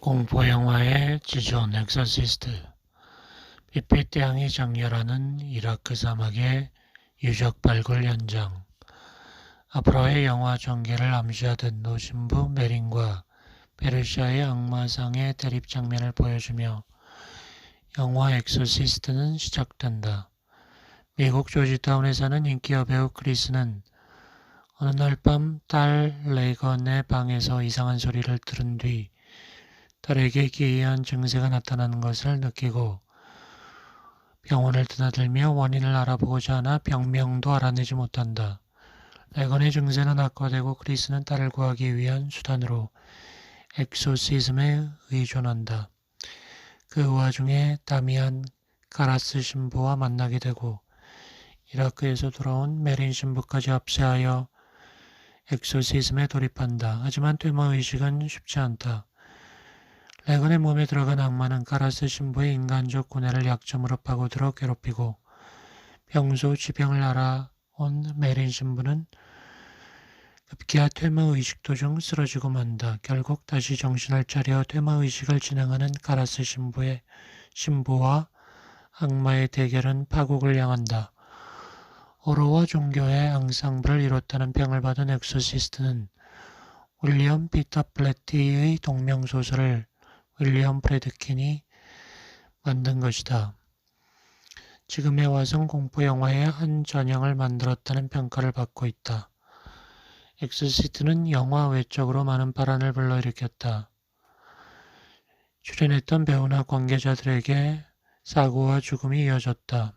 공포영화의 지존 엑소시스트. 빛빛 태양이 장렬하는 이라크 사막의 유적 발굴 현장. 앞으로의 영화 전개를 암시하듯 노신부 메린과 페르시아의 악마상의 대립 장면을 보여주며 영화 엑소시스트는 시작된다. 미국 조지타운에 사는 인기 여배우 크리스는 어느 날 밤 딸 레건의 방에서 이상한 소리를 들은 뒤 딸에게 기이한 증세가 나타나는 것을 느끼고 병원을 드나들며 원인을 알아보고자 하나 병명도 알아내지 못한다. 레건의 증세는 악화되고 크리스는 딸을 구하기 위한 수단으로 엑소시즘에 의존한다. 그 와중에 다미안 가라스 신부와 만나게 되고 이라크에서 돌아온 메린 신부까지 합세하여 엑소시즘에 돌입한다. 하지만 퇴마의식은 쉽지 않다. 레건의 몸에 들어간 악마는 가라스 신부의 인간적 고뇌를 약점으로 파고들어 괴롭히고 평소 지병을 알아온 메린 신부는 급기야 퇴마의식 도중 쓰러지고 만다. 결국 다시 정신을 차려 퇴마의식을 진행하는 가라스 신부와 악마의 대결은 파국을 향한다. 어로와 종교의 앙상블을 이뤘다는 평을 받은 엑소시스트는 윌리엄 피터 플래티의 동명소설을 윌리엄 프레드킨이 만든 것이다. 지금에 와선 공포영화의 한 전형을 만들었다는 평가를 받고 있다. 엑소시스트는 영화 외적으로 많은 파란을 불러일으켰다. 출연했던 배우나 관계자들에게 사고와 죽음이 이어졌다.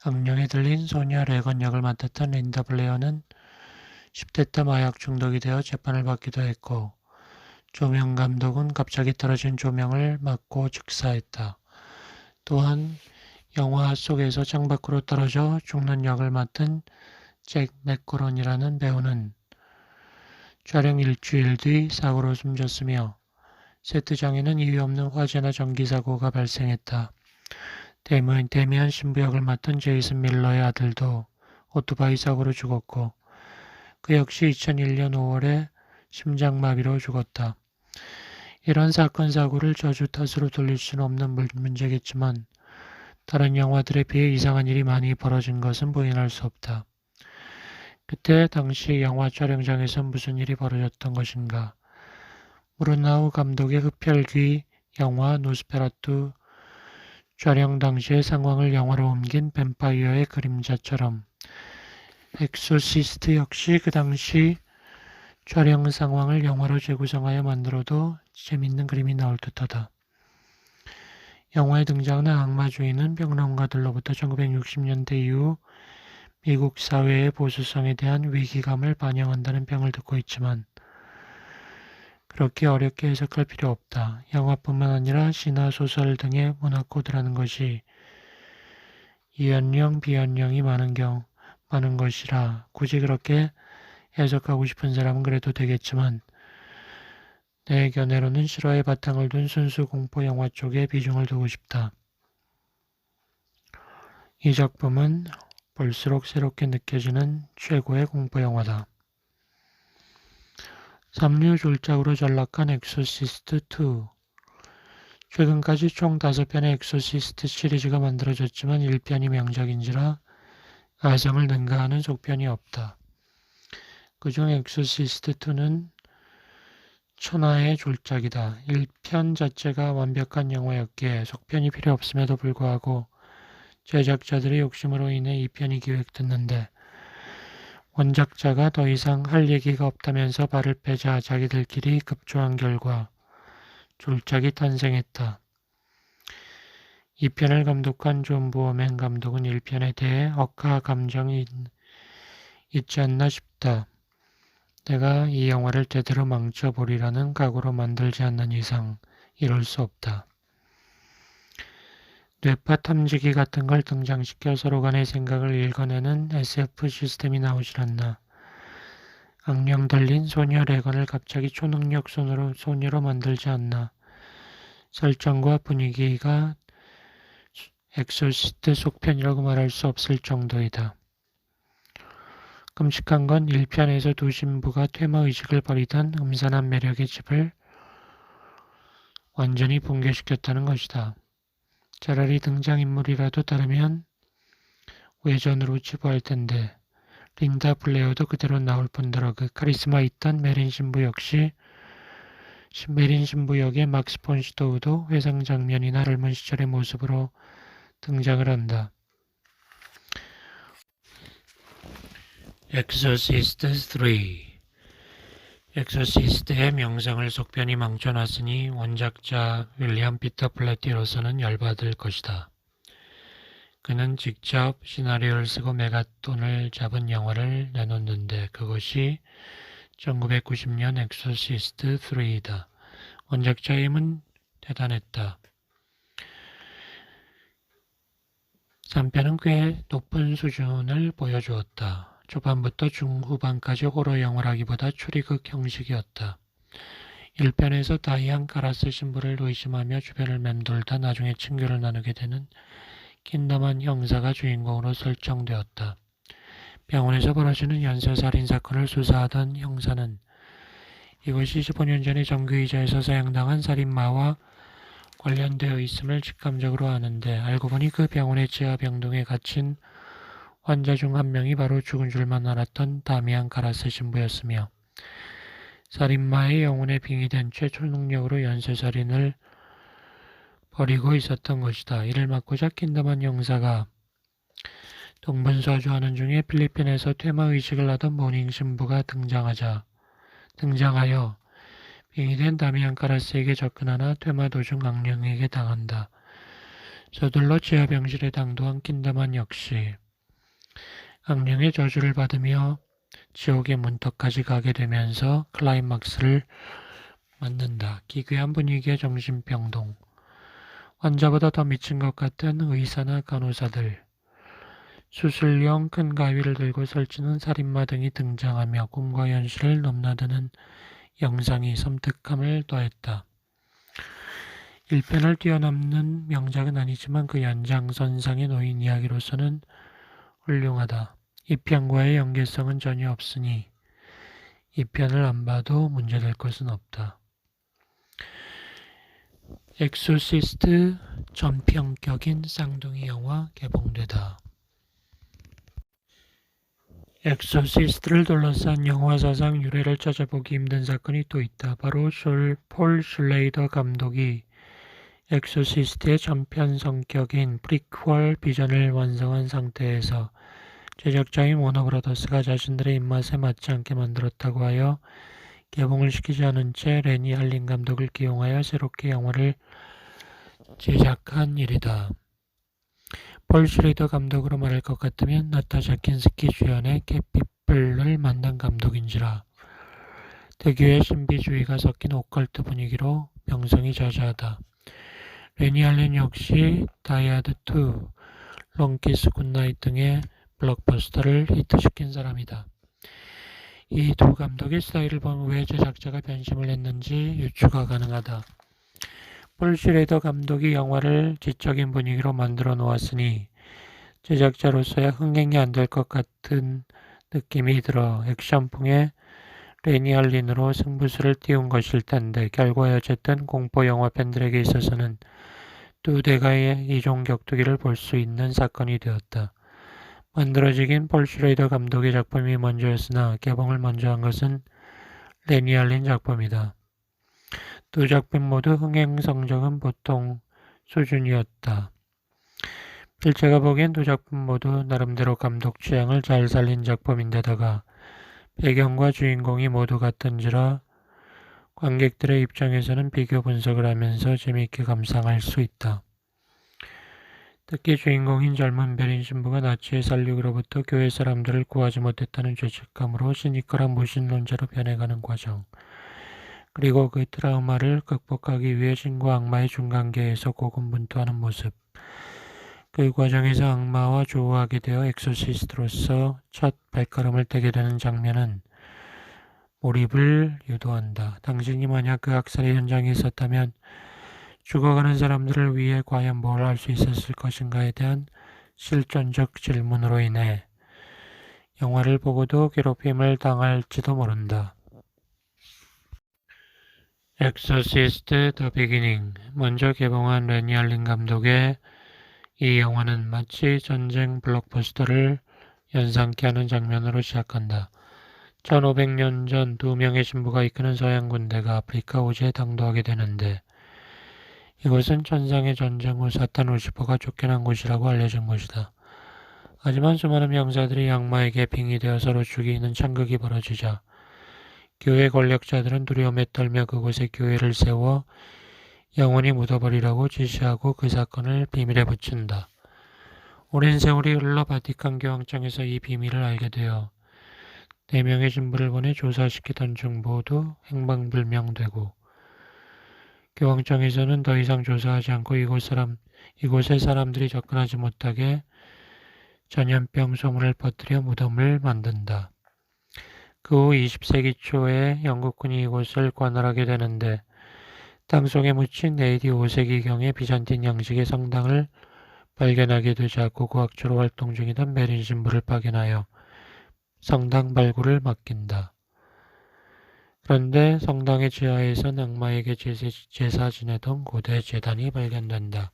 악령에 들린 소녀 레건 역을 맡았던 린다 블레어는 10대 때 마약 중독이 되어 재판을 받기도 했고 조명 감독은 갑자기 떨어진 조명을 맞고 즉사했다. 또한 영화 속에서 창밖으로 떨어져 죽는 역을 맡은 잭 맥고런이라는 배우는 촬영 일주일 뒤 사고로 숨졌으며 세트장에는 이유 없는 화재나 전기 사고가 발생했다. 데미안 신부 역을 맡은 제이슨 밀러의 아들도 오토바이 사고로 죽었고 그 역시 2001년 5월에 심장마비로 죽었다. 이런 사건 사고를 저주 탓으로 돌릴 수는 없는 문제겠지만 다른 영화들에 비해 이상한 일이 많이 벌어진 것은 부인할 수 없다. 그때 당시 영화 촬영장에선 무슨 일이 벌어졌던 것인가? 무르나우 감독의 흡혈귀 영화 노스페라투 촬영 당시의 상황을 영화로 옮긴 뱀파이어의 그림자처럼 엑소시스트 역시 그 당시 촬영 상황을 영화로 재구성하여 만들어도 재밌는 그림이 나올 듯하다. 영화에 등장하는 악마 주인은 평론가들로부터 1960년대 이후 미국 사회의 보수성에 대한 위기감을 반영한다는 평을 듣고 있지만 그렇게 어렵게 해석할 필요 없다. 영화뿐만 아니라 시나 소설 등의 문화 코드라는 것이 이연령, 비연령이 많은 것이라 굳이 그렇게 해석하고 싶은 사람은 그래도 되겠지만 내 견해로는 실화의 바탕을 둔 순수 공포 영화 쪽에 비중을 두고 싶다. 이 작품은 볼수록 새롭게 느껴지는 최고의 공포 영화다. 삼류 졸작으로 전락한 엑소시스트 2. 최근까지 총 5편의 엑소시스트 시리즈가 만들어졌지만 1편이 명작인지라 가성을 능가하는 속편이 없다. 그중 엑소시스트 2는 천하의 졸작이다. 1편 자체가 완벽한 영화였기에 속편이 필요 없음에도 불구하고 제작자들의 욕심으로 인해 2편이 기획됐는데 원작자가 더 이상 할 얘기가 없다면서 발을 빼자 자기들끼리 급조한 결과 졸작이 탄생했다. 2편을 감독한 존 부어맨 감독은 1편에 대해 억하 감정이 있지 않나 싶다. 내가 이 영화를 제대로 망쳐보리라는 각오로 만들지 않는 이상 이럴 수 없다. 뇌파 탐지기 같은 걸 등장시켜 서로 간의 생각을 읽어내는 SF 시스템이 나오질 않나. 악령 들린 소녀 레건을 갑자기 초능력 소녀로 만들지 않나. 설정과 분위기가 엑소시스트 속편이라고 말할 수 없을 정도이다. 끔찍한 건 1편에서 두 신부가 퇴마의식을 버리던 음산한 매력의 집을 완전히 붕괴시켰다는 것이다. 차라리 등장인물이라도 다르면 외전으로 치부할 텐데 린다 블레어도 그대로 나올 뿐더러 그 카리스마 있던 메린 신부 역의 막스 폰 시도우도 회상 장면이나 젊은 시절의 모습으로 등장을 한다. 엑소시스트 3 엑소시스트의 명성을 속편히 망쳐놨으니 원작자 윌리엄 피터 플래티로서는 열받을 것이다. 그는 직접 시나리오를 쓰고 메가돈을 잡은 영화를 내놓는데 그것이 1990년 엑소시스트 3이다. 원작자의 힘은 대단했다. 3편은 꽤 높은 수준을 보여주었다. 초반부터 중후반까지 호러 영화라기보다 추리극 형식이었다. 1편에서 다이안 카라스 신부를 의심하며 주변을 맴돌다 나중에 친교를 나누게 되는 킨다만 형사가 주인공으로 설정되었다. 병원에서 벌어지는 연쇄살인 사건을 수사하던 형사는 이것이 15년 전에 정규이자에서 사형당한 살인마와 관련되어 있음을 직감적으로 아는데 알고 보니 그 병원의 지하병동에 갇힌 환자 중 한 명이 바로 죽은 줄만 알았던 다미안 카라스 신부였으며 살인마의 영혼에 빙의된 채 초능력으로 연쇄살인을 벌이고 있었던 것이다. 이를 막고자 킨다만 형사가 동분서주하는 중에 필리핀에서 퇴마의식을 하던 모닝 신부가 등장하여 빙의된 다미안 카라스에게 접근하나 퇴마 도중 악령에게 당한다. 서둘러 지하병실에 당도한 킨다만 역시 악령의 저주를 받으며 지옥의 문턱까지 가게 되면서 클라이막스를 맞는다. 기괴한 분위기의 정신병동, 환자보다 더 미친 것 같은 의사나 간호사들, 수술용 큰 가위를 들고 설치는 살인마 등이 등장하며 꿈과 현실을 넘나드는 영상이 섬뜩함을 더했다. 1편을 뛰어넘는 명작은 아니지만 그 연장선상에 놓인 이야기로서는 훌륭하다. 2편과의 연계성은 전혀 없으니 2편을 안 봐도 문제될 것은 없다. 엑소시스트 전평격인 쌍둥이 영화 개봉되다. 엑소시스트를 둘러싼 영화사상 유래를 찾아보기 힘든 사건이 또 있다. 바로 폴 슐레이더 감독이 엑소시스트의 전편 성격인 프리퀄 비전을 완성한 상태에서 제작자인 워너브라더스가 자신들의 입맛에 맞지 않게 만들었다고 하여 개봉을 시키지 않은 채 레니 할린 감독을 기용하여 새롭게 영화를 제작한 일이다. 폴 슐레이더 감독으로 말할 것 같으면 나타샤 킨스키 주연의 캣피플을 만든 감독인지라. 특유의 신비주의가 섞인 오컬트 분위기로 명성이 자자하다. 레니 할린 역시 다이하드 2, 롱키스 굿나잇 등의 블록버스터를 히트시킨 사람이다. 이 두 감독의 스타일을 보면 왜 제작자가 변심을 했는지 유추가 가능하다. 폴 슐레이더 감독이 영화를 지적인 분위기로 만들어 놓았으니 제작자로서야 흥행이 안 될 것 같은 느낌이 들어 액션풍의 레니 할린으로 승부수를 띄운 것일 텐데 결과에 어쨌든 공포 영화 팬들에게 있어서는 두 대가의 이종 격투기를 볼 수 있는 사건이 되었다. 만들어지긴 폴 슐레이더 감독의 작품이 먼저였으나 개봉을 먼저 한 것은 레니 할린 작품이다. 두 작품 모두 흥행 성적은 보통 수준이었다. 필체가 보기엔 두 작품 모두 나름대로 감독 취향을 잘 살린 작품인데다가 배경과 주인공이 모두 같은지라 관객들의 입장에서는 비교 분석을 하면서 재미있게 감상할 수 있다. 특히 주인공인 젊은 베린 신부가 나치의 살육으로부터 교회 사람들을 구하지 못했다는 죄책감으로 시니컬한 무신론자로 변해가는 과정, 그리고 그 트라우마를 극복하기 위해 신과 악마의 중간계에서 고군분투하는 모습, 그 과정에서 악마와 조우하게 되어 엑소시스트로서 첫 발걸음을 떼게 되는 장면은 몰입을 유도한다. 당신이 만약 그 학살의 현장에 있었다면 죽어가는 사람들을 위해 과연 뭘 할 수 있었을 것인가에 대한 실존적 질문으로 인해 영화를 보고도 괴롭힘을 당할지도 모른다. 엑소시스트 더 비기닝. 먼저 개봉한 레니 알린 감독의 이 영화는 마치 전쟁 블록버스터를 연상케 하는 장면으로 시작한다. 1500년 전 두 명의 신부가 이끄는 서양 군대가 아프리카 오지에 당도하게 되는데, 이곳은 천상의 전쟁 후 사탄 루시퍼가 쫓겨난 곳이라고 알려진 곳이다. 하지만 수많은 병사들이 악마에게 빙의되어 서로 죽이는 창극이 벌어지자 교회 권력자들은 두려움에 떨며 그곳에 교회를 세워 영원히 묻어버리라고 지시하고 그 사건을 비밀에 붙인다. 오랜 세월이 흘러 바티칸 교황청에서 이 비밀을 알게 되어 4명의 신부를 보내 조사시키던 중 모두 행방불명되고, 교황청에서는 더 이상 조사하지 않고 이곳에 사람들이 접근하지 못하게 전염병 소문을 퍼뜨려 무덤을 만든다. 그 후 20세기 초에 영국군이 이곳을 관할하게 되는데, 땅속에 묻힌 AD 5세기경의 비잔틴 양식의 성당을 발견하게 되자 고고학자로 활동 중이던 메린 신부를 파견하여 성당 발굴을 맡긴다. 그런데 성당의 지하에선 악마에게 제사 지내던 고대 제단이 발견된다.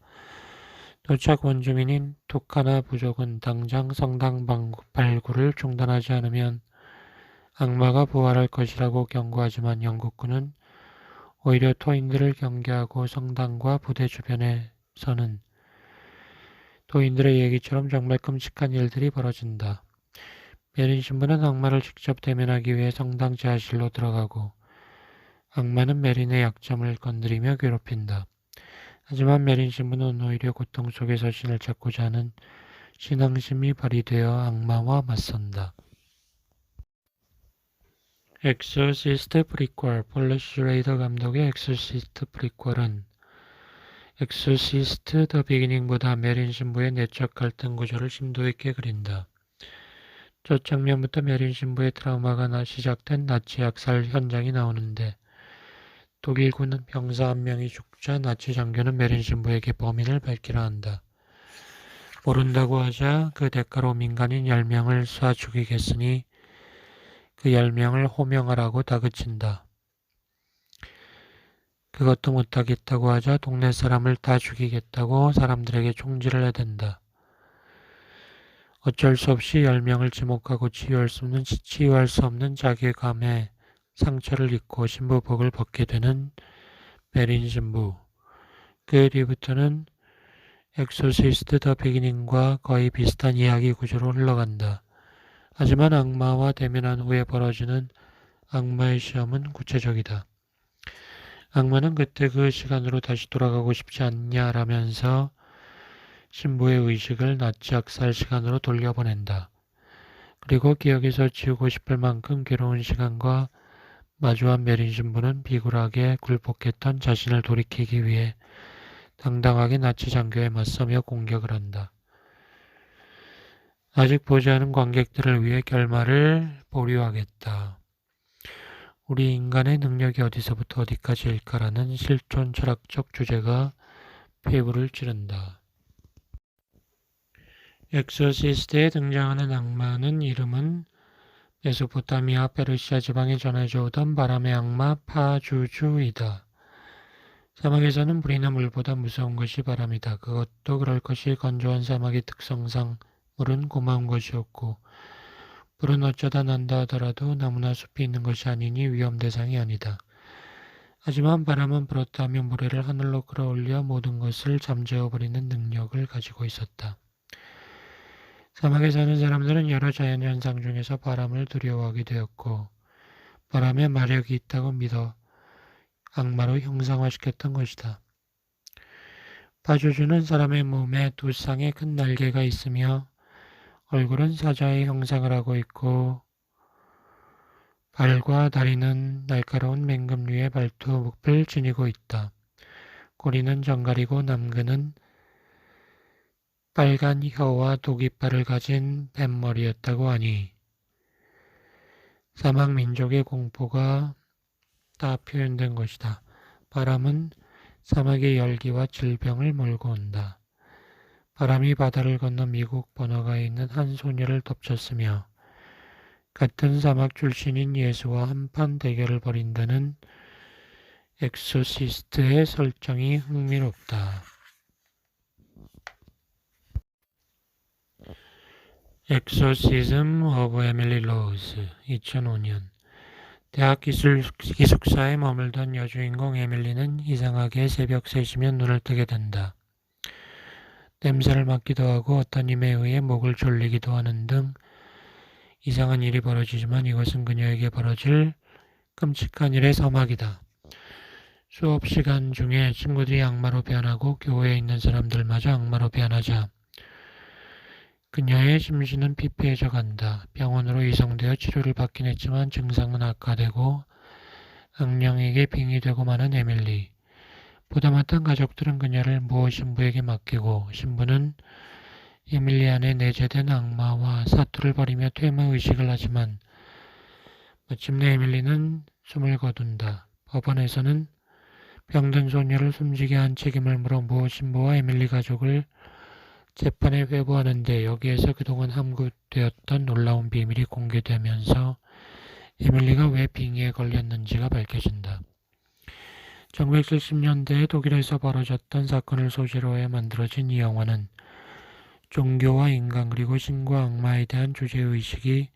도착 원주민인 투카나 부족은 당장 성당 발굴을 중단하지 않으면 악마가 부활할 것이라고 경고하지만 영국군은 오히려 토인들을 경계하고 성당과 부대 주변에서는 토인들의 얘기처럼 정말 끔찍한 일들이 벌어진다. 메린 신부는 악마를 직접 대면하기 위해 성당 지하실로 들어가고, 악마는 메린의 약점을 건드리며 괴롭힌다. 하지만 메린 신부는 오히려 고통 속에서 신을 찾고자 하는 신앙심이 발휘되어 악마와 맞선다. 엑소시스트 프리퀄. 폴 슈레이더 감독의 엑소시스트 프리퀄은 엑소시스트 더 비기닝보다 메린 신부의 내적 갈등 구조를 심도 있게 그린다. 첫 장면부터 메린 신부의 트라우마가 시작된 나치 약살 현장이 나오는데, 독일군 병사 한 명이 죽자 나치 장교는 메린 신부에게 범인을 밝히라 한다. 모른다고 하자 그 대가로 민간인 10명을 쏴 죽이겠으니 그 10명을 호명하라고 다그친다. 그것도 못하겠다고 하자 동네 사람을 다 죽이겠다고 사람들에게 총질을 해댄다. 어쩔 수 없이 10명을 지목하고 치유할 수 없는 자괴감에 상처를 입고 신부복을 벗게 되는 메린 신부. 그 뒤부터는 엑소시스트 더 비기닝과 거의 비슷한 이야기 구조로 흘러간다. 하지만 악마와 대면한 후에 벌어지는 악마의 시험은 구체적이다. 악마는 그때 그 시간으로 다시 돌아가고 싶지 않냐라면서 신부의 의식을 나치 학살 시간으로 돌려보낸다. 그리고 기억에서 지우고 싶을 만큼 괴로운 시간과 마주한 메린 신부는 비굴하게 굴복했던 자신을 돌이키기 위해 당당하게 나치 장교에 맞서며 공격을 한다. 아직 보지 않은 관객들을 위해 결말을 보류하겠다. 우리 인간의 능력이 어디서부터 어디까지일까라는 실존 철학적 주제가 폐부를 찌른다. 엑소시스트에 등장하는 악마는 이름은 메소포타미아 페르시아 지방에 전해져 오던 바람의 악마 파주주이다. 사막에서는 불이나 물보다 무서운 것이 바람이다. 그것도 그럴 것이 건조한 사막의 특성상 물은 고마운 것이었고, 불은 어쩌다 난다 하더라도 나무나 숲이 있는 것이 아니니 위험 대상이 아니다. 하지만 바람은 불었다 하면 모래를 하늘로 끌어올려 모든 것을 잠재워버리는 능력을 가지고 있었다. 사막에 사는 사람들은 여러 자연현상 중에서 바람을 두려워하게 되었고, 바람에 마력이 있다고 믿어 악마로 형상화시켰던 것이다. 파주주는 사람의 몸에 2쌍의 큰 날개가 있으며 얼굴은 사자의 형상을 하고 있고, 발과 다리는 날카로운 맹금류의 발톱을 지니고 있다. 꼬리는 정갈이고 남근은 빨간 혀와 독이빨을 가진 뱀머리였다고 하니, 사막 민족의 공포가 다 표현된 것이다. 바람은 사막의 열기와 질병을 몰고 온다. 바람이 바다를 건너 미국 번화가에 있는 한 소녀를 덮쳤으며, 같은 사막 출신인 예수와 한판 대결을 벌인다는 엑소시스트의 설정이 흥미롭다. 엑소시즘 오브 에밀리 로즈 2005년 대학 기숙사에 머물던 여주인공 에밀리는 이상하게 새벽 3시면 눈을 뜨게 된다. 냄새를 맡기도 하고 어떤 힘에 의해 목을 졸리기도 하는 등 이상한 일이 벌어지지만 이것은 그녀에게 벌어질 끔찍한 일의 서막이다. 수업 시간 중에 친구들이 악마로 변하고 교회에 있는 사람들마저 악마로 변하자 그녀의 심신은 피폐해져 간다. 병원으로 이송되어 치료를 받긴 했지만 증상은 악화되고 악령에게 빙의되고 마는 에밀리. 부담했던 가족들은 그녀를 모 신부에게 맡기고 신부는 에밀리 안에 내재된 악마와 사투를 벌이며 퇴마의식을 하지만 마침내 에밀리는 숨을 거둔다. 법원에서는 병든 소녀를 숨지게 한 책임을 물어 모 신부와 에밀리 가족을 재판에 회부하는데 여기에서 그동안 함구되었던 놀라운 비밀이 공개되면서 에밀리가 왜 빙의에 걸렸는지가 밝혀진다. 1970년대에 독일에서 벌어졌던 사건을 소재로 해 만들어진 이 영화는 종교와 인간 그리고 신과 악마에 대한 주제의식이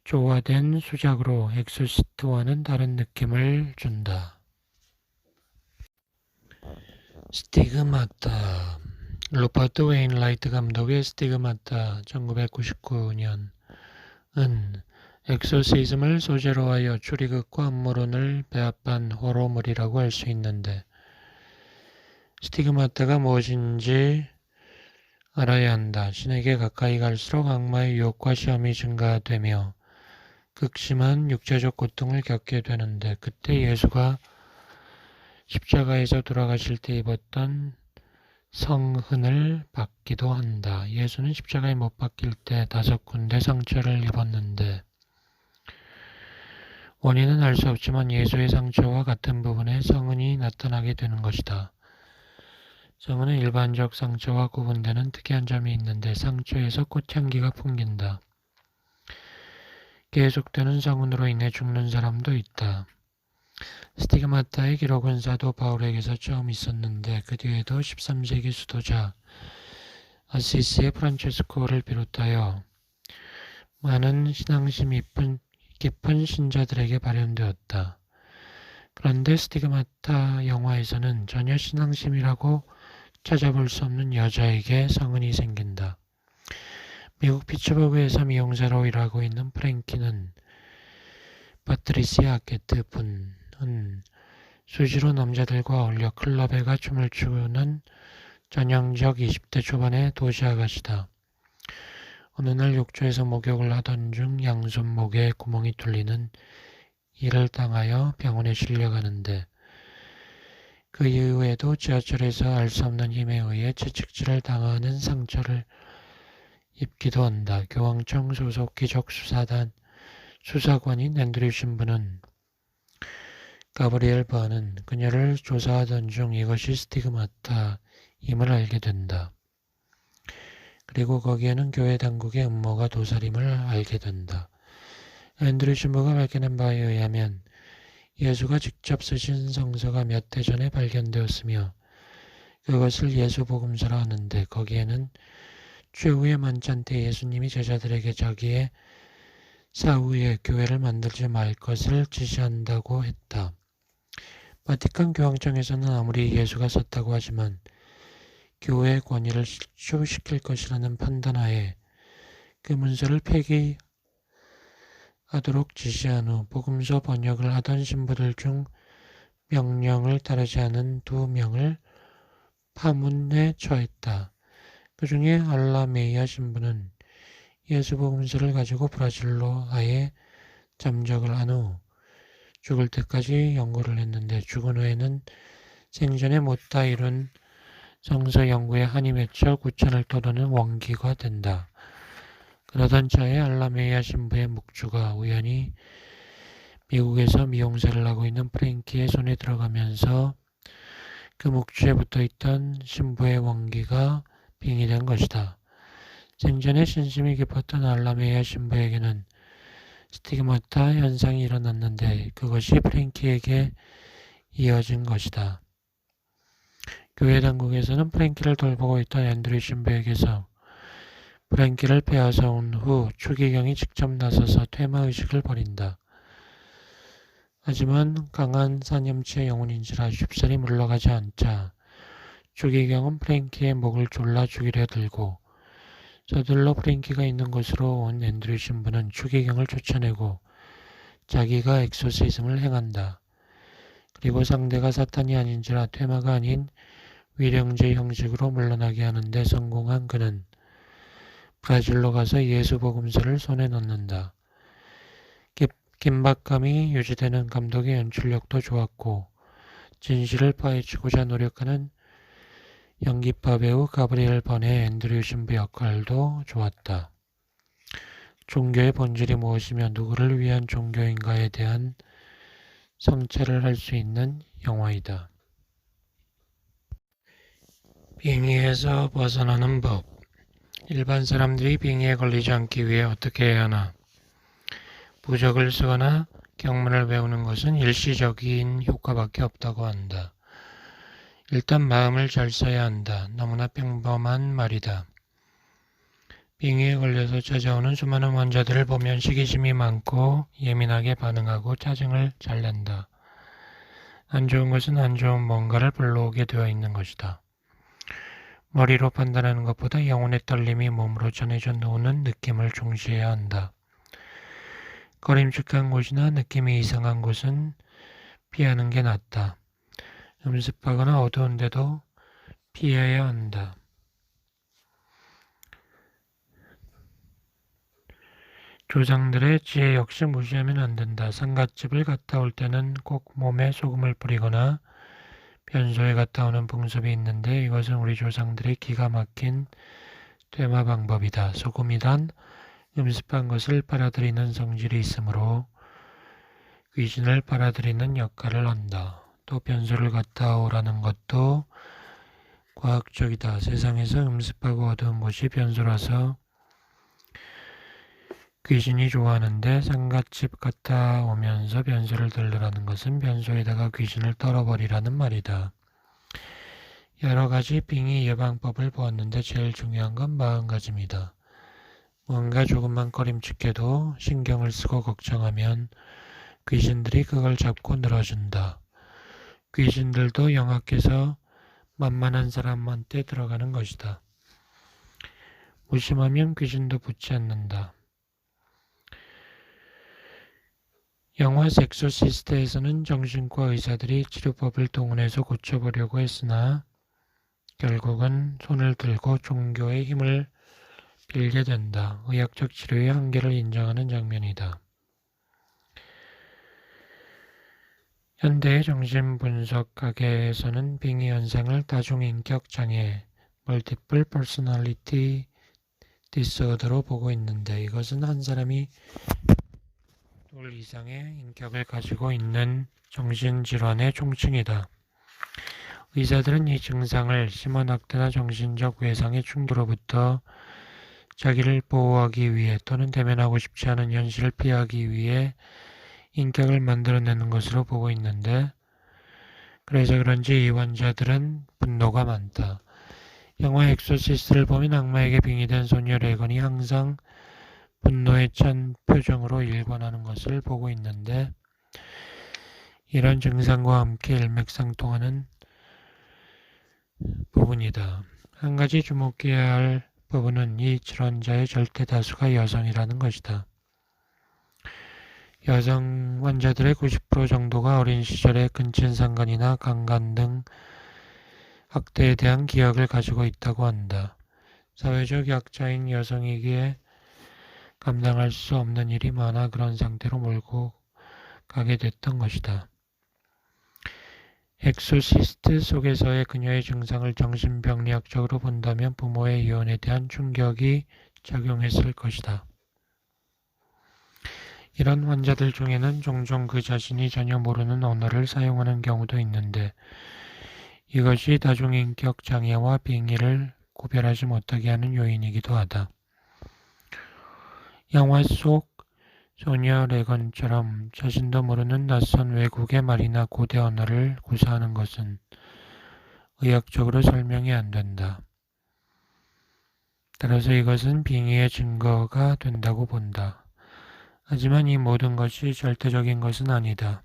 조화된 수작으로 엑소시스트와는 다른 느낌을 준다. 스티그마타 로버트 웨인라이트 감독의 스티그마타 1999년은 엑소시즘을 소재로 하여 추리극과 음모론을 배합한 호러물이라고 할 수 있는데 스티그마타가 무엇인지 알아야 한다. 신에게 가까이 갈수록 악마의 유혹과 시험이 증가되며 극심한 육체적 고통을 겪게 되는데 그때 예수가 십자가에서 돌아가실 때 입었던 성흔을 받기도 한다. 예수는 십자가에 못 박힐 때 5군데 상처를 입었는데 원인은 알 수 없지만 예수의 상처와 같은 부분에 성흔이 나타나게 되는 것이다. 성흔은 일반적 상처와 구분되는 특이한 점이 있는데 상처에서 꽃향기가 풍긴다. 계속되는 성흔으로 인해 죽는 사람도 있다. 스티그마타의 기록은 사도 바울에게서 처음 있었는데 그 뒤에도 13세기 수도자 아시시의 프란체스코를 비롯하여 많은 신앙심 깊은 신자들에게 발현되었다. 그런데 스티그마타 영화에서는 전혀 신앙심이라고 찾아볼 수 없는 여자에게 성은이 생긴다. 미국 피츠버그에서 미용사로 일하고 있는 프랭키는 파트리시아 아케트 분은 수시로 남자들과 어울려 클럽에 가 춤을 추는 전형적 20대 초반의 도시 아가씨다. 어느 날 욕조에서 목욕을 하던 중 양손목에 구멍이 뚫리는 일을 당하여 병원에 실려가는데 그 이후에도 지하철에서 알 수 없는 힘에 의해 채찍질을 당하는 상처를 입기도 한다. 교황청 소속 기적수사단 수사관인 앤드류 신부는 가브리엘 버는 그녀를 조사하던 중 이것이 스티그마타임을 알게 된다. 그리고 거기에는 교회 당국의 음모가 도사림을 알게 된다. 앤드류 신부가 밝혀낸 바에 의하면 예수가 직접 쓰신 성서가 몇 해 전에 발견되었으며 그것을 예수복음서라 하는데 거기에는 최후의 만찬 때 예수님이 제자들에게 자기의 사후에 교회를 만들지 말 것을 지시한다고 했다. 바티칸 교황청에서는 아무리 예수가 썼다고 하지만 교회의 권위를 실추시킬 것이라는 판단하에 그 문서를 폐기하도록 지시한 후 복음서 번역을 하던 신부들 중 명령을 따르지 않은 2명을 파문에 처했다. 그 중에 알라메이아 신부는 예수 복음서를 가지고 브라질로 아예 잠적을 한 후 죽을 때까지 연구를 했는데 죽은 후에는 생전에 못다 이룬 성서 연구에 한이 맺혀 구천을 떠도는 원기가 된다. 그러던 차에 알라메이아 신부의 묵주가 우연히 미국에서 미용사를 하고 있는 프랭키의 손에 들어가면서 그 묵주에 붙어있던 신부의 원기가 빙의된 것이다. 생전에 신심이 깊었던 알라메이아 신부에게는 스티그마타 현상이 일어났는데 그것이 프랭키에게 이어진 것이다. 교회 당국에서는 프랭키를 돌보고 있던 앤드류 신부에게서 프랭키를 빼앗아 온 후 추기경이 직접 나서서 퇴마의식을 벌인다. 하지만 강한 산염치의 영혼인지라 쉽사리 물러가지 않자 추기경은 프랭키의 목을 졸라 죽이려 들고 서둘러 프랭키가 있는 곳으로 온 앤드류 신부는 추기경을 쫓아내고 자기가 엑소시즘을 행한다. 그리고 상대가 사탄이 아닌지라 퇴마가 아닌 위령제 형식으로 물러나게 하는데 성공한 그는 브라질로 가서 예수 복음서를 손에 넣는다. 긴박감이 유지되는 감독의 연출력도 좋았고 진실을 파헤치고자 노력하는 연기파 배우 가브리엘 번의 앤드류 신부 역할도 좋았다. 종교의 본질이 무엇이며 누구를 위한 종교인가에 대한 성찰을 할 수 있는 영화이다. 빙의에서 벗어나는 법. 일반 사람들이 빙의에 걸리지 않기 위해 어떻게 해야 하나? 부적을 쓰거나 경문을 외우는 것은 일시적인 효과밖에 없다고 한다. 일단 마음을 잘 써야 한다. 너무나 평범한 말이다. 빙의에 걸려서 찾아오는 수많은 환자들을 보면 시기심이 많고 예민하게 반응하고 짜증을 잘 낸다. 안 좋은 것은 안 좋은 뭔가를 불러오게 되어 있는 것이다. 머리로 판단하는 것보다 영혼의 떨림이 몸으로 전해져 오는 느낌을 중시해야 한다. 거림직한 곳이나 느낌이 이상한 곳은 피하는 게 낫다. 음습하거나 어두운 데도 피해야 한다. 조상들의 지혜 역시 무시하면 안 된다. 상갓집을 갔다 올 때는 꼭 몸에 소금을 뿌리거나 변소에 갔다 오는 풍습이 있는데 이것은 우리 조상들의 기가 막힌 퇴마 방법이다. 소금이란 음습한 것을 빨아들이는 성질이 있으므로 귀신을 빨아들이는 역할을 한다. 또 변소를 갔다 오라는 것도 과학적이다. 세상에서 음습하고 어두운 곳이 변소라서 귀신이 좋아하는데 상갓집 갔다 오면서 변소를 들르라는 것은 변소에다가 귀신을 떨어버리라는 말이다. 여러 가지 빙의 예방법을 보았는데 제일 중요한 건 마음가짐이다. 뭔가 조금만 꺼림칙해도 신경을 쓰고 걱정하면 귀신들이 그걸 잡고 늘어준다. 귀신들도 영악해서 만만한 사람한테 들어가는 것이다. 무심하면 귀신도 붙지 않는다. 영화 엑소시스트에서는 정신과 의사들이 치료법을 동원해서 고쳐보려고 했으나 결국은 손을 들고 종교의 힘을 빌게 된다. 의학적 치료의 한계를 인정하는 장면이다. 현대의 정신분석학에서는 빙의 현상을 다중인격 장애, 멀티플 퍼스널리티 디스오더로 보고 있는데 이것은 한 사람이 둘 이상의 인격을 가지고 있는 정신질환의 총칭이다. 의사들은 이 증상을 심원학대나 정신적 외상의 충돌로부터 자기를 보호하기 위해 또는 대면하고 싶지 않은 현실을 피하기 위해 인격을 만들어내는 것으로 보고 있는데 그래서 그런지 이 환자들은 분노가 많다. 영화 엑소시스트를 보면 악마에게 빙의된 소녀 레건이 항상 분노에 찬 표정으로 일관하는 것을 보고 있는데 이런 증상과 함께 일맥상통하는 부분이다. 한 가지 주목해야 할 부분은 이 질환자의 절대 다수가 여성이라는 것이다. 여성 환자들의 90% 정도가 어린 시절에 근친상간이나 강간 등 학대에 대한 기억을 가지고 있다고 한다. 사회적 약자인 여성이기에 감당할 수 없는 일이 많아 그런 상태로 몰고 가게 됐던 것이다. 엑소시스트 속에서의 그녀의 증상을 정신병리학적으로 본다면 부모의 이혼에 대한 충격이 작용했을 것이다. 이런 환자들 중에는 종종 그 자신이 전혀 모르는 언어를 사용하는 경우도 있는데 이것이 다중인격 장애와 빙의를 구별하지 못하게 하는 요인이기도 하다. 영화 속 소녀 레건처럼 자신도 모르는 낯선 외국의 말이나 고대 언어를 구사하는 것은 의학적으로 설명이 안 된다. 따라서 이것은 빙의의 증거가 된다고 본다. 하지만 이 모든 것이 절대적인 것은 아니다.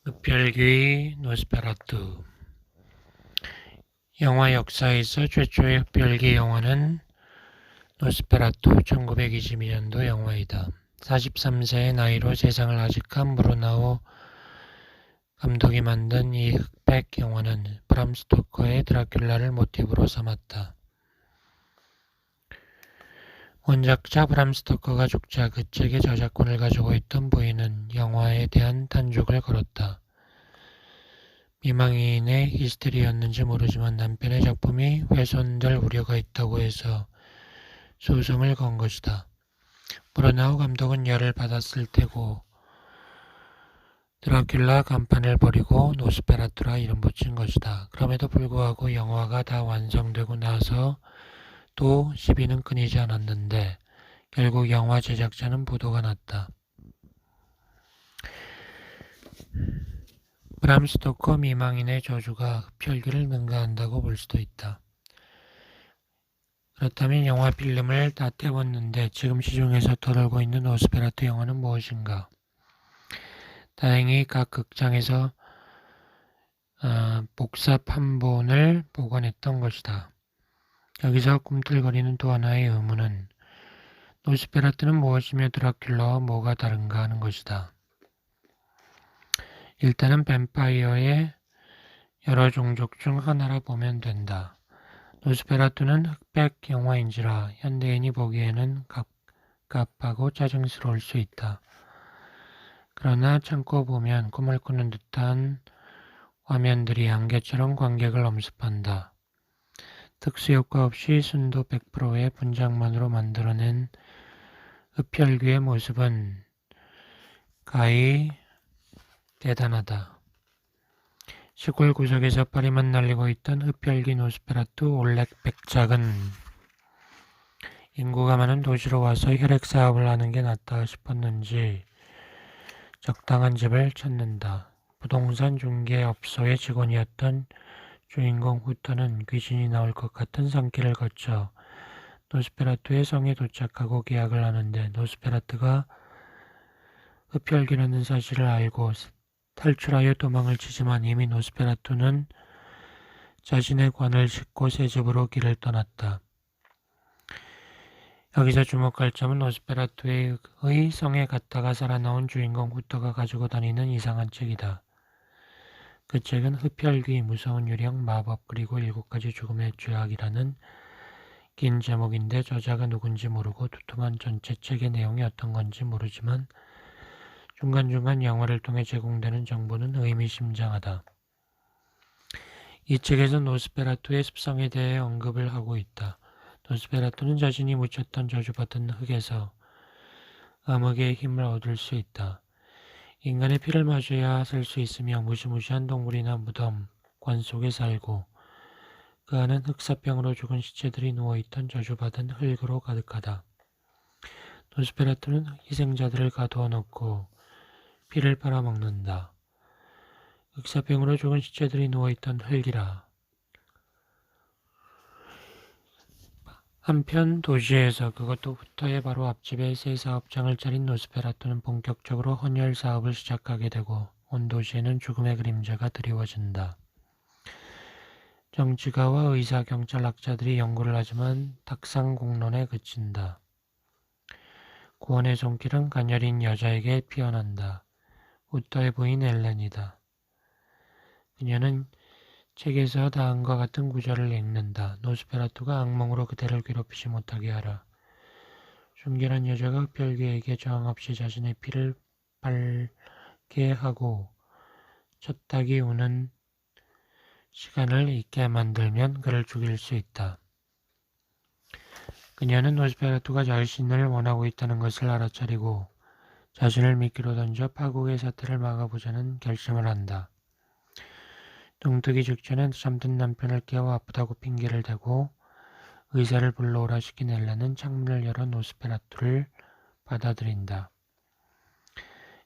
흡혈귀 노스페라투. 영화 역사에서 최초의 흡혈귀 영화는 노스페라투 1922년도 영화이다. 43세의 나이로 세상을 아직한 브루나우 감독이 만든 이 흑백 영화는 브람 스토커의 드라큘라를 모티브로 삼았다. 원작자 브람 스토커가 죽자 그 책의 저작권을 가지고 있던 부인은 영화에 대한 단족을 걸었다. 미망인의 히스테리였는지 모르지만 남편의 작품이 훼손될 우려가 있다고 해서 소송을 건 것이다. 브루나우 감독은 열을 받았을 테고 드라큘라 간판을 버리고 노스페라투라 이름 붙인 것이다. 그럼에도 불구하고 영화가 다 완성되고 나서 또 시비는 끊이지 않았는데 결국 영화 제작자는 부도가 났다. 브람 스토커 미망인의 저주가 흡혈귀를 능가한다고 볼 수도 있다. 그렇다면 영화 필름을 다 태웠는데 지금 시중에서 떠돌고 있는 노스페라투 영화는 무엇인가? 다행히 각 극장에서 복사 판본을 보관했던 것이다. 여기서 꿈틀거리는 또 하나의 의문은 노스페라투는 무엇이며 드라큘라와 뭐가 다른가 하는 것이다. 일단은 뱀파이어의 여러 종족 중 하나라 보면 된다. 노스페라투는 흑백 영화인지라 현대인이 보기에는 갑갑하고 짜증스러울 수 있다. 그러나 참고 보면 꿈을 꾸는 듯한 화면들이 안개처럼 관객을 엄습한다. 특수효과 없이 순도 100%의 분장만으로 만들어낸 흡혈귀의 모습은 가히 대단하다. 시골 구석에서 파리만 날리고 있던 흡혈귀 노스페라투 올렉 백작은 인구가 많은 도시로 와서 혈액 사업을 하는 게 낫다 싶었는지 적당한 집을 찾는다. 부동산 중개업소의 직원이었던 주인공 후터는 귀신이 나올 것 같은 산길을 거쳐 노스페라투의 성에 도착하고 계약을 하는데 노스페라투가 흡혈귀라는 사실을 알고 탈출하여 도망을 치지만 이미 노스페라투는 자신의 관을 싣고 새 집으로 길을 떠났다. 여기서 주목할 점은 노스페라투의 성에 갔다가 살아나온 주인공 후터가 가지고 다니는 이상한 책이다. 그 책은 흡혈귀, 무서운 유령, 마법, 그리고 7가지 죽음의 죄악이라는 긴 제목인데 저자가 누군지 모르고 두툼한 전체 책의 내용이 어떤 건지 모르지만 중간중간 영화를 통해 제공되는 정보는 의미심장하다. 이 책에서 노스페라투의 습성에 대해 언급을 하고 있다. 노스페라투는 자신이 묻혔던 저주받은 흙에서 암흑의 힘을 얻을 수 있다. 인간의 피를 마셔야 살 수 있으며 무시무시한 동물이나 무덤, 관 속에 살고 그 안은 흑사병으로 죽은 시체들이 누워있던 저주받은 흙으로 가득하다. 노스페라투는 희생자들을 가두어 놓고 피를 빨아먹는다. 흑사병으로 죽은 시체들이 누워있던 흙이라. 한편 도시에서 그것도 후터의 바로 앞집에 새 사업장을 차린 노스페라투는 본격적으로 헌혈 사업을 시작하게 되고 온 도시에는 죽음의 그림자가 드리워진다. 정치가와 의사, 경찰, 학자들이 연구를 하지만 탁상공론에 그친다. 구원의 손길은 가녀린 여자에게 피어난다. 후터의 부인 엘렌이다. 그녀는 책에서 다음과 같은 구절을 읽는다. 노스페라투가 악몽으로 그대를 괴롭히지 못하게 하라. 순결한 여자가 흡혈귀에게 저항 없이 자신의 피를 빨게 하고 첫 닭이 우는 시간을 잊게 만들면 그를 죽일 수 있다. 그녀는 노스페라투가 자신을 원하고 있다는 것을 알아차리고 자신을 미끼로 던져 파국의 사태를 막아보자는 결심을 한다. 둥뜨기 직전에 잠든 남편을 깨워 아프다고 핑계를 대고 의사를 불러오라 시킨 엘렌은 창문을 열어 노스페라투를 받아들인다.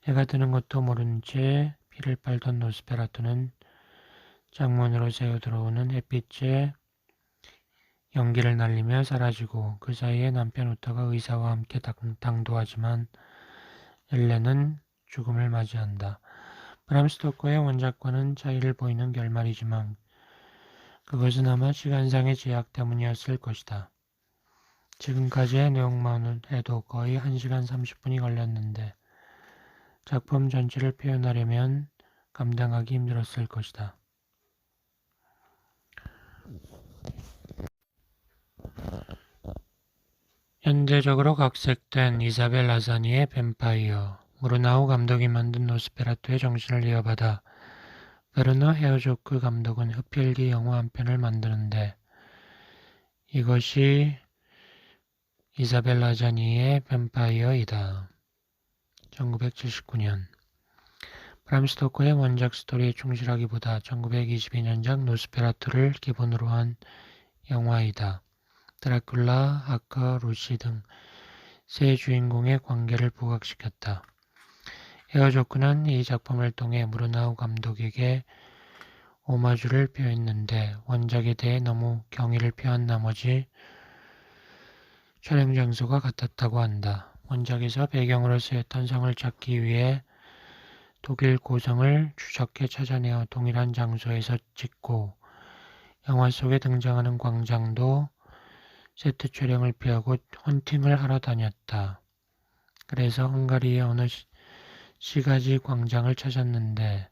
해가 뜨는 것도 모른 채 피를 빨던 노스페라투는 창문으로 새어 들어오는 햇빛에 연기를 날리며 사라지고 그 사이에 남편 우터가 의사와 함께 당도하지만 엘렌은 죽음을 맞이한다. 브람 스토커의 원작과는 차이를 보이는 결말이지만 그것은 아마 시간상의 제약 때문이었을 것이다. 지금까지의 내용만 해도 거의 1시간 30분이 걸렸는데 작품 전체를 표현하려면 감당하기 힘들었을 것이다. 현대적으로 각색된 이사벨 라자니의 뱀파이어, 무르나우 감독이 만든 노스페라투의 정신을 이어받아 베르너 헤어조크 감독은 흡혈귀 영화 한 편을 만드는데 이것이 이사벨 라자니의 뱀파이어이다. 1979년 브람 스토커의 원작 스토리에 충실하기보다 1922년작 노스페라투를 기본으로 한 영화이다. 드라큘라, 하커, 루시 등 세 주인공의 관계를 부각시켰다. 헤어조크는 이 작품을 통해 무르나우 감독에게 오마주를 표했는데 원작에 대해 너무 경의를 표한 나머지 촬영 장소가 같았다고 한다. 원작에서 배경으로 쓰였던 성을 찾기 위해 독일 고성을 추적해 찾아내어 동일한 장소에서 찍고 영화 속에 등장하는 광장도 세트 촬영을 피하고 헌팅을 하러 다녔다. 그래서 헝가리의 어느 시가지 광장을 찾았는데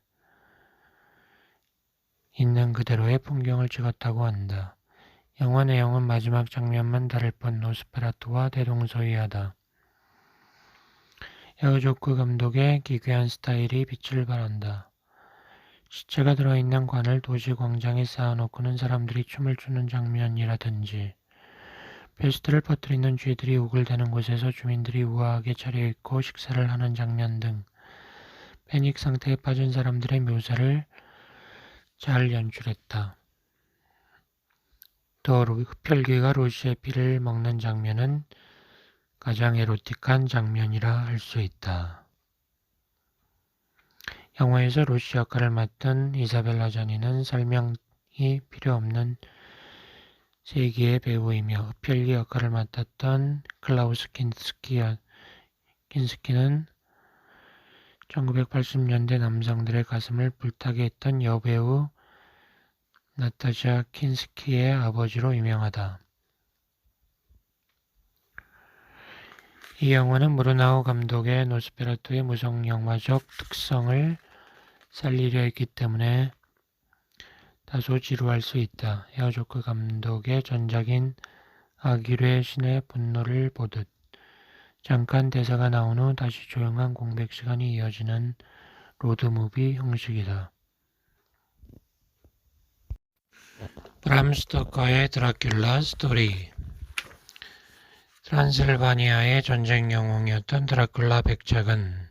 있는 그대로의 풍경을 찍었다고 한다. 영화 내용은 마지막 장면만 다를 뿐 노스페라투와 대동소이하다. 헤어조크 감독의 기괴한 스타일이 빛을 발한다. 시체가 들어있는 관을 도시 광장에 쌓아놓고는 사람들이 춤을 추는 장면이라든지 페스트를 퍼뜨리는 쥐들이 우글대는 곳에서 주민들이 우아하게 차려입고 식사를 하는 장면 등 패닉 상태에 빠진 사람들의 묘사를 잘 연출했다. 또 흡혈귀가 루시의 피를 먹는 장면은 가장 에로틱한 장면이라 할 수 있다. 영화에서 루시 역할을 맡은 이사벨 라자니는 설명이 필요 없는 세기의 배우이며 흡혈귀 역할을 맡았던 클라우스 킨스키는 1980년대 남성들의 가슴을 불타게 했던 여배우 나타샤 킨스키의 아버지로 유명하다. 이 영화는 무르나우 감독의 노스페라투의 무성 영화적 특성을 살리려 했기 때문에 다소 지루할 수 있다. 헤어조크 감독의 전작인 아기뢰 신의 분노를 보듯 잠깐 대사가 나온 후 다시 조용한 공백 시간이 이어지는 로드무비 형식이다. 브람 스토커의 드라큘라 스토리. 트란실바니아의 전쟁 영웅이었던 드라큘라 백작은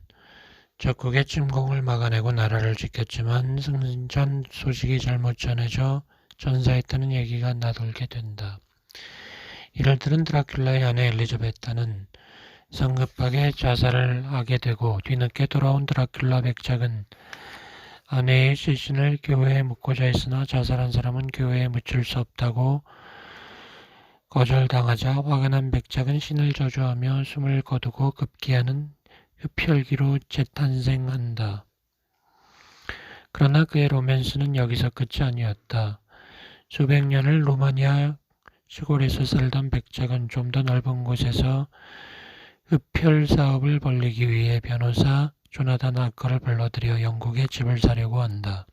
적국의 침공을 막아내고 나라를 지켰지만 승전 소식이 잘못 전해져 전사했다는 얘기가 나돌게 된다. 이를 들은 드라큘라의 아내 엘리자베타는 성급하게 자살을 하게 되고 뒤늦게 돌아온 드라큘라 백작은 아내의 시신을 교회에 묻고자 했으나 자살한 사람은 교회에 묻힐 수 없다고 거절당하자 화가 난 백작은 신을 저주하며 숨을 거두고 급기야는 흡혈귀로 재탄생한다. 그러나 그의 로맨스는 여기서 끝이 아니었다. 수백 년을 루마니아 시골에서 살던 백작은 좀 더 넓은 곳에서 흡혈 사업을 벌리기 위해 변호사 조나단 아커를 불러들여 영국에 집을 사려고 한다.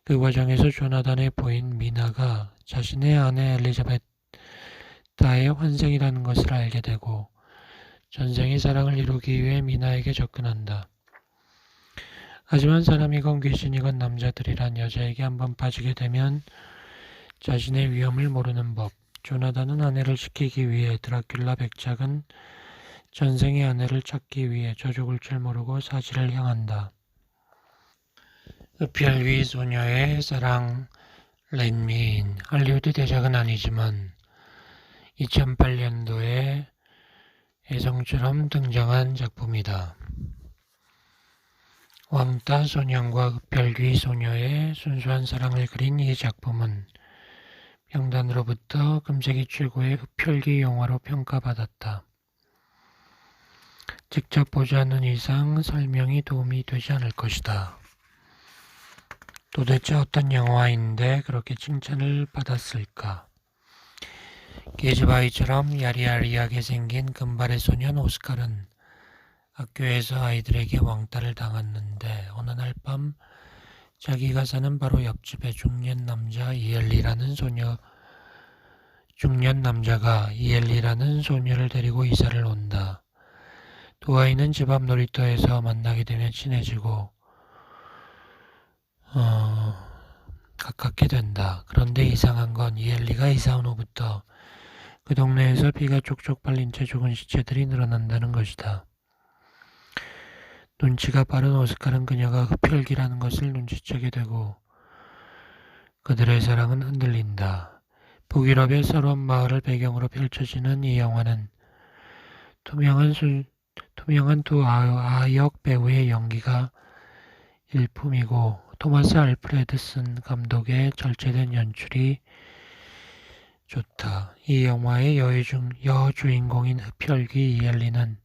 그 과정에서 조나단의 부인 미나가 자신의 아내 엘리자베타의 환생이라는 것을 알게 되고 전생의 사랑을 이루기 위해 미나에게 접근한다. 하지만 사람이건 귀신이건 남자들이란 여자에게 한번 빠지게 되면 자신의 위험을 모르는 법. 조나단은 아내를 지키기 위해 드라큘라 백작은 전생의 아내를 찾기 위해 저죽을 줄 모르고 사지를 향한다. 흡혈귀 소녀의 사랑 렛미인 할리우드 대작은 아니지만 2008년도에 애송처럼 등장한 작품이다. 왕따 소년과 흡혈귀 소녀의 순수한 사랑을 그린 이 작품은 평단으로부터 금세기 최고의 흡혈귀 영화로 평가받았다. 직접 보지 않는 이상 설명이 도움이 되지 않을 것이다. 도대체 어떤 영화인데 그렇게 칭찬을 받았을까? 게즈바위처럼 야리야리하게 생긴 금발의 소년 오스칼은 학교에서 아이들에게 왕따를 당했는데 어느 날 밤 자기가 사는 바로 옆집의 중년 남자가 이엘리라는 소녀를 데리고 이사를 온다. 두 아이는 집 앞 놀이터에서 만나게 되면 친해지고 가깝게 된다. 그런데 이상한 건 이엘리가 이사 온 후부터 그 동네에서 피가 쪽쪽 빨린 채 죽은 시체들이 늘어난다는 것이다. 눈치가 빠른 오스칼은 그녀가 흡혈귀라는 것을 눈치채게 되고 그들의 사랑은 흔들린다. 북유럽의 서러운 마을을 배경으로 펼쳐지는 이 영화는 투명한 두 아역 배우의 연기가 일품이고 토마스 알프레드슨 감독의 절제된 연출이 좋다. 이 영화의 여주인공인 흡혈귀 이엘리는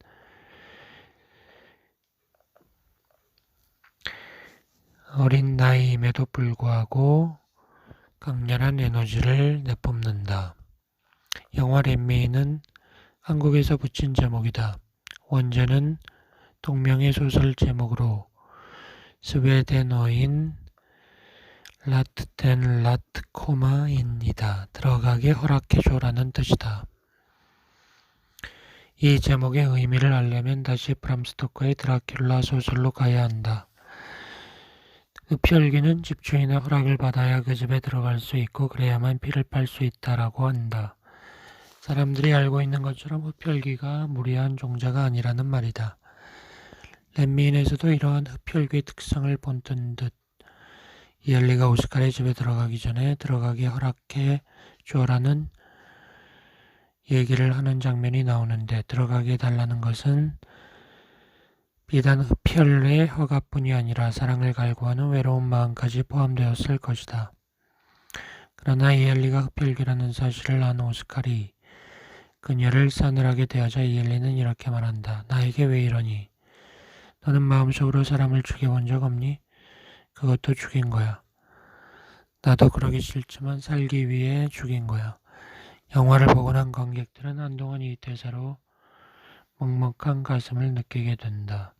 어린 나이임에도 불구하고 강렬한 에너지를 내뿜는다. 영화 렛미는 한국에서 붙인 제목이다. 원제는 동명의 소설 제목으로 스웨덴어인 라트텐 라트코마인이다. 들어가게 허락해줘라는 뜻이다. 이 제목의 의미를 알려면 다시 브람 스토커의 드라큘라 소설로 가야 한다. 흡혈귀는 집주인의 허락을 받아야 그 집에 들어갈 수 있고 그래야만 피를 빨 수 있다라고 한다. 사람들이 알고 있는 것처럼 흡혈귀가 무례한 종자가 아니라는 말이다. 렛미인에서도 이러한 흡혈귀의 특성을 본뜬 듯 이엘리가 오스칼의 집에 들어가기 전에 들어가게 허락해 주어라는 얘기를 하는 장면이 나오는데 들어가게 해달라는 것은 비단 흡혈의 허가뿐이 아니라 사랑을 갈구하는 외로운 마음까지 포함되었을 것이다. 그러나 이엘리가 흡혈귀라는 사실을 아는 오스칼이 그녀를 싸늘하게 대하자 이엘리는 이렇게 말한다. 나에게 왜 이러니? 너는 마음속으로 사람을 죽여본 적 없니? 그것도 죽인 거야. 나도 그러기 싫지만 살기 위해 죽인 거야. 영화를 보고 난 관객들은 한동안 이 대사로 먹먹한 가슴을 느끼게 된다.